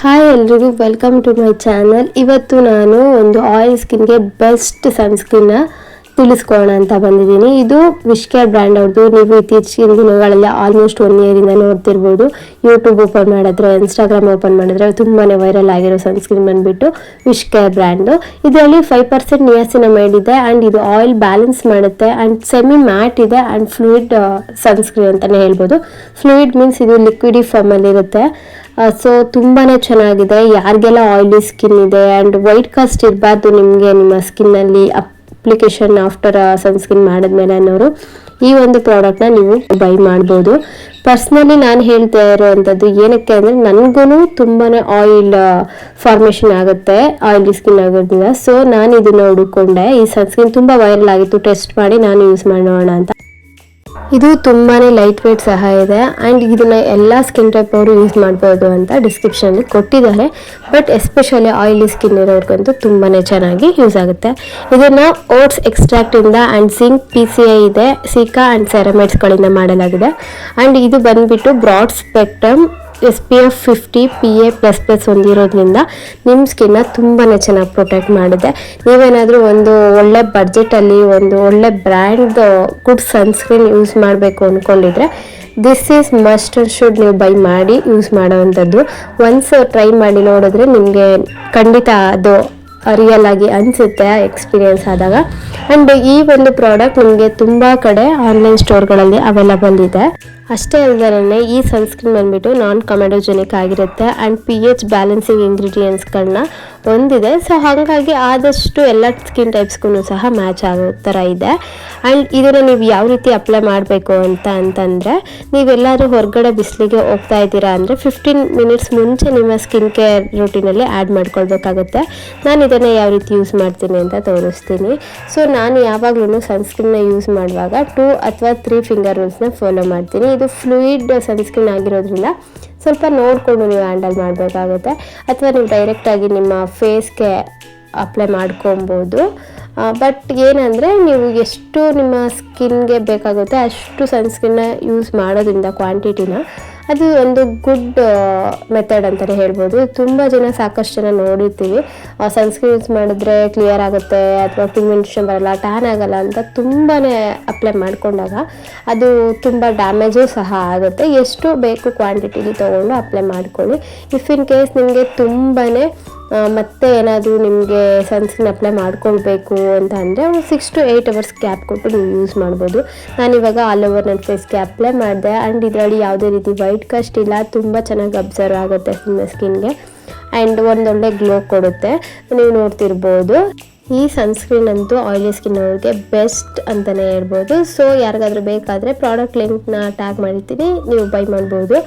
Hi ಎಲ್ರಿಗೂ welcome to my channel. ಇವತ್ತು ನಾನು ಒಂದು ಆಯಿಲ್ ಸ್ಕಿನ್ಗೆ ಬೆಸ್ಟ್ ಸನ್ಸ್ಕ್ರೀನ್ನ ತಿಳಿಸ್ಕೊಳ್ಳೋಣ ಅಂತ ಬಂದಿದ್ದೀನಿ. ಇದು ವಿಶ್ ಕೇರ್ ಬ್ರ್ಯಾಂಡ್ ಅವ್ರದ್ದು. ನೀವು ಇತ್ತೀಚಿನ ದಿನಗಳಲ್ಲಿ ಆಲ್ಮೋಸ್ಟ್ 1 ಇಯರಿಂದ ನೋಡ್ತಿರ್ಬೋದು. ಯೂಟ್ಯೂಬ್ ಓಪನ್ ಮಾಡಿದ್ರೆ, ಇನ್ಸ್ಟಾಗ್ರಾಮ್ ಓಪನ್ ಮಾಡಿದ್ರೆ ತುಂಬಾ ವೈರಲ್ ಆಗಿರೋ ಸನ್ಸ್ಕ್ರೀನ್ ಬಂದುಬಿಟ್ಟು ವಿಶ್ ಕೇರ್ ಬ್ರ್ಯಾಂಡು. ಇದರಲ್ಲಿ 5% ನಿಯಾಸಿನಮೈಡ್ ಇದೆ ಆ್ಯಂಡ್ ಇದು ಆಯಿಲ್ ಬ್ಯಾಲೆನ್ಸ್ ಮಾಡುತ್ತೆ ಆ್ಯಂಡ್ ಸೆಮಿ ಮ್ಯಾಟ್ ಇದೆ ಆ್ಯಂಡ್ ಫ್ಲೂಯಿಡ್ ಸನ್ಸ್ಕ್ರೀನ್ ಅಂತಲೇ ಹೇಳ್ಬೋದು. ಫ್ಲೂಯಿಡ್ ಮೀನ್ಸ್ ಇದು ಲಿಕ್ವಿಡಿ ಫಾರ್ಮಲ್ಲಿರುತ್ತೆ. ಸೊ ತುಂಬಾ ಚೆನ್ನಾಗಿದೆ. ಯಾರಿಗೆಲ್ಲ ಆಯಿಲಿ ಸ್ಕಿನ್ ಇದೆ ಆ್ಯಂಡ್ ವೈಟ್ ಕಾಸ್ಟ್ ಇರಬಾರ್ದು ನಿಮಗೆ ನಿಮ್ಮ ಸ್ಕಿನ್ನಲ್ಲಿ ಅಪ್ಲಿಕೇಶನ್ ಆಫ್ಟರ್ ಸನ್ಸ್ಕ್ರೀನ್ ಮಾಡಿದ್ಮೇಲೆ ಅನ್ನೋರು ಈ ಒಂದು ಪ್ರಾಡಕ್ಟ್ನ ನೀವು ಬೈ ಮಾಡ್ಬೋದು. ಪರ್ಸ್ನಲಿ ನಾನು ಹೇಳ್ತಾ ಇರೋವಂಥದ್ದು ಏನಕ್ಕೆ ಅಂದರೆ ನನಗೂ ತುಂಬಾ ಆಯಿಲ್ ಫಾರ್ಮೇಷನ್ ಆಗುತ್ತೆ ಆಯಿಲಿ ಸ್ಕಿನ್ ಆಗೋದ್ರಿಂದ. ಸೊ ನಾನು ಇದನ್ನು ಹುಡುಕೊಂಡೆ. ಈ ಸನ್ಸ್ಕ್ರೀನ್ ತುಂಬ ವೈರಲ್ ಆಗಿತ್ತು, ಟೆಸ್ಟ್ ಮಾಡಿ ನಾನು ಯೂಸ್ ಮಾಡೋಣ ಅಂತ. ಇದು ತುಂಬಾ ಲೈಟ್ ವೇಟ್ ಸಹ ಇದೆ ಆ್ಯಂಡ್ ಇದನ್ನು ಎಲ್ಲ ಸ್ಕಿನ್ ಟೈಪ್ ಅವರು ಯೂಸ್ ಮಾಡ್ಬೋದು ಅಂತ ಡಿಸ್ಕ್ರಿಪ್ಷನಲ್ಲಿ ಕೊಟ್ಟಿದ್ದಾರೆ. ಬಟ್ ಎಸ್ಪೆಷಲಿ ಆಯಿಲಿ ಸ್ಕಿನ್ ಇರೋರ್ಗಂತೂ ತುಂಬಾ ಚೆನ್ನಾಗಿ ಯೂಸ್ ಆಗುತ್ತೆ. ಇದನ್ನು ಓಟ್ಸ್ ಎಕ್ಸ್ಟ್ರಾಕ್ಟಿಂದ ಆ್ಯಂಡ್ ಜಿಂಕ್ PCI ಇದೆ, ಸಿಕಾ ಆ್ಯಂಡ್ ಸೆರಮೈಡ್ಸ್ಗಳಿಂದ ಮಾಡಲಾಗಿದೆ. ಆ್ಯಂಡ್ ಇದು ಬಂದುಬಿಟ್ಟು ಬ್ರಾಡ್ ಸ್ಪೆಕ್ಟ್ರಮ್ SPF 50 PA++ ಹೊಂದಿರೋದ್ರಿಂದ ನಿಮ್ಮ ಸ್ಕಿನ್ನ ತುಂಬಾ ಚೆನ್ನಾಗಿ ಪ್ರೊಟೆಕ್ಟ್ ಮಾಡಿದೆ. ನೀವೇನಾದರೂ ಒಂದು ಒಳ್ಳೆ ಬಡ್ಜೆಟಲ್ಲಿ ಒಂದು ಒಳ್ಳೆ ಬ್ರ್ಯಾಂಡ್ ಗುಡ್ ಸನ್ಸ್ಕ್ರೀನ್ ಯೂಸ್ ಮಾಡಬೇಕು ಅಂದ್ಕೊಂಡಿದ್ರೆ ದಿಸ್ ಈಸ್ ಮಸ್ಟ್ ಶುಡ್ ನೀವು ಬೈ ಮಾಡಿ ಯೂಸ್ ಮಾಡೋವಂಥದ್ದು. ಒನ್ಸ್ ಟ್ರೈ ಮಾಡಿ ನೋಡಿದ್ರೆ ನಿಮಗೆ ಖಂಡಿತ ಅದು ರಿಯಲ್ ಆಗಿ ಅನಿಸುತ್ತೆ ಎಕ್ಸ್ಪೀರಿಯನ್ಸ್ ಆದಾಗ. ಆ್ಯಂಡ್ ಈ ಒಂದು ಪ್ರಾಡಕ್ಟ್ ನಿಮಗೆ ತುಂಬ ಕಡೆ ಆನ್ಲೈನ್ ಸ್ಟೋರ್ಗಳಲ್ಲಿ ಅವೈಲಬಲ್ ಇದೆ. ಅಷ್ಟೇ ಅಲ್ಲದೇ ಈ ಸನ್ಸ್ಕ್ರೀನ್ ಬಂದುಬಿಟ್ಟು ನಾನ್ ಕಮೆಡೋಜೆನಿಕ್ ಆಗಿರುತ್ತೆ ಆ್ಯಂಡ್ pH ಬ್ಯಾಲೆನ್ಸಿಂಗ್ ಇಂಗ್ರೀಡಿಯೆಂಟ್ಸ್ಗಳನ್ನ ಹೊಂದಿದೆ. ಸೊ ಹಾಗಾಗಿ ಆದಷ್ಟು ಎಲ್ಲ ಸ್ಕಿನ್ ಟೈಪ್ಸ್ಗೂ ಸಹ ಮ್ಯಾಚ್ ಆಗೋ ಥರ ಇದೆ. ಆ್ಯಂಡ್ ಇದನ್ನು ನೀವು ಯಾವ ರೀತಿ ಅಪ್ಲೈ ಮಾಡಬೇಕು ಅಂತಂದರೆ, ನೀವೆಲ್ಲರೂ ಹೊರಗಡೆ ಬಿಸಿಲಿಗೆ ಹೋಗ್ತಾ ಇದ್ದೀರಾ ಅಂದರೆ 15 ಮಿನಿಟ್ಸ್ ಮುಂಚೆ ನಿಮ್ಮ ಸ್ಕಿನ್ ಕೇರ್ ರೂಟೀನಲ್ಲಿ ಆ್ಯಡ್ ಮಾಡ್ಕೊಳ್ಬೇಕಾಗುತ್ತೆ. ನಾನು ಇದನ್ನು ಯಾವ ರೀತಿ ಯೂಸ್ ಮಾಡ್ತೀನಿ ಅಂತ ತೋರಿಸ್ತೀನಿ. ಸೊ ನಾನು ಯಾವಾಗಲೂ ಸನ್ಸ್ಕ್ರೀನ್ನ ಯೂಸ್ ಮಾಡುವಾಗ 2 ಅಥವಾ 3 ಫಿಂಗರ್ ರೂಲ್ಸ್ನ ಫಾಲೋ ಮಾಡ್ತೀನಿ. ಇದು ಫ್ಲೂಯಿಡ್ ಸನ್ಸ್ಕ್ರೀನ್ ಆಗಿರೋದ್ರಿಂದ ಸ್ವಲ್ಪ ನೋಡಿಕೊಂಡು ನೀವು ಹ್ಯಾಂಡಲ್ ಮಾಡಬೇಕಾಗುತ್ತೆ, ಅಥವಾ ನೀವು ಡೈರೆಕ್ಟಾಗಿ ನಿಮ್ಮ ಫೇಸ್ಗೆ ಅಪ್ಲೈ ಮಾಡ್ಕೊಬೋದು. ಬಟ್ ಏನಂದರೆ ನೀವು ಎಷ್ಟು ನಿಮ್ಮ ಸ್ಕಿನ್ಗೆ ಬೇಕಾಗುತ್ತೆ ಅಷ್ಟು ಸನ್ಸ್ಕ್ರೀನ್ನ ಯೂಸ್ ಮಾಡೋದ್ರಿಂದ ಕ್ವಾಂಟಿಟಿನ ಅದು ಒಂದು ಗುಡ್ ಮೆಥಡ್ ಅಂತಲೇ ಹೇಳ್ಬೋದು. ತುಂಬ ಜನ ಸಾಕಷ್ಟು ಜನ ನೋಡಿರ್ತೀವಿ ಸನ್ಸ್ಕ್ರೀನ್ ಯೂಸ್ ಮಾಡಿದ್ರೆ ಕ್ಲಿಯರ್ ಆಗುತ್ತೆ ಅಥವಾ ಪಿಗ್ಮೆಂಟೇಷನ್ ಬರಲ್ಲ, ಟ್ಯಾನ್ ಆಗಲ್ಲ ಅಂತ ತುಂಬಾ ಅಪ್ಲೈ ಮಾಡ್ಕೊಂಡಾಗ ಅದು ತುಂಬ ಡ್ಯಾಮೇಜು ಸಹ ಆಗುತ್ತೆ. ಎಷ್ಟು ಬೇಕು ಕ್ವಾಂಟಿಟಿಲಿ ತೊಗೊಂಡು ಅಪ್ಲೈ ಮಾಡ್ಕೊಳ್ಳಿ. ಇಫ್ ಇನ್ ಕೇಸ್ ನಿಮಗೆ ತುಂಬಾ ಮತ್ತೆ ಏನಾದರೂ ನಿಮಗೆ ಸನ್ಸ್ಕ್ರೀನ್ ಅಪ್ಲೈ ಮಾಡ್ಕೊಳ್ಬೇಕು ಅಂತ ಅಂದರೆ ಒಂದು 6 to 8 ಅವರ್ಸ್ ಗ್ಯಾಪ್ ಕೊಟ್ಟು ನೀವು ಯೂಸ್ ಮಾಡ್ಬೋದು. ನಾನಿವಾಗ ಆಲ್ ಓವರ್ ನನ್ನ ಫೇಸ್ಗೆ ಅಪ್ಲೈ ಮಾಡಿದೆ ಆ್ಯಂಡ್ ಇದರಲ್ಲಿ ಯಾವುದೇ ರೀತಿ ವೈಟ್ ಕಾಸ್ಟ್ ಇಲ್ಲ, ತುಂಬ ಚೆನ್ನಾಗಿ ಅಬ್ಸರ್ವ್ ಆಗುತ್ತೆ ನಿಮ್ಮ ಸ್ಕಿನ್ಗೆ ಆ್ಯಂಡ್ ಒಂದೊಳ್ಳೆ ಗ್ಲೋ ಕೊಡುತ್ತೆ. ನೀವು ನೋಡ್ತಿರ್ಬೋದು ಈ ಸನ್ಸ್ಕ್ರೀನ್ ಅಂತೂ ಆಯಿಲಿ ಸ್ಕಿನ್ ಅವ್ರಿಗೆ ಬೆಸ್ಟ್ ಅಂತಲೇ ಹೇಳ್ಬೋದು. ಸೊ ಯಾರಿಗಾದ್ರೂ ಬೇಕಾದರೆ ಪ್ರಾಡಕ್ಟ್ ಲಿಂಕ್ನ ಟ್ಯಾಗ್ ಮಾಡಿರ್ತೀನಿ, ನೀವು ಬೈ ಮಾಡ್ಬೋದು.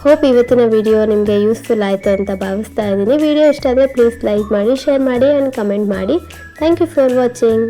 ಹೋಪ್ ಇವತ್ತಿನ ವಿಡಿಯೋ ನಿಮಗೆ ಯೂಸ್ಫುಲ್ ಆಯಿತು ಅಂತ ಭಾವಿಸ್ತಾ ಇದ್ದೀನಿ. ವಿಡಿಯೋ ಇಷ್ಟ ಆದರೆ ಪ್ಲೀಸ್ ಲೈಕ್ ಮಾಡಿ, ಶೇರ್ ಮಾಡಿ ಆ್ಯಂಡ್ ಕಮೆಂಟ್ ಮಾಡಿ. Thank you for watching.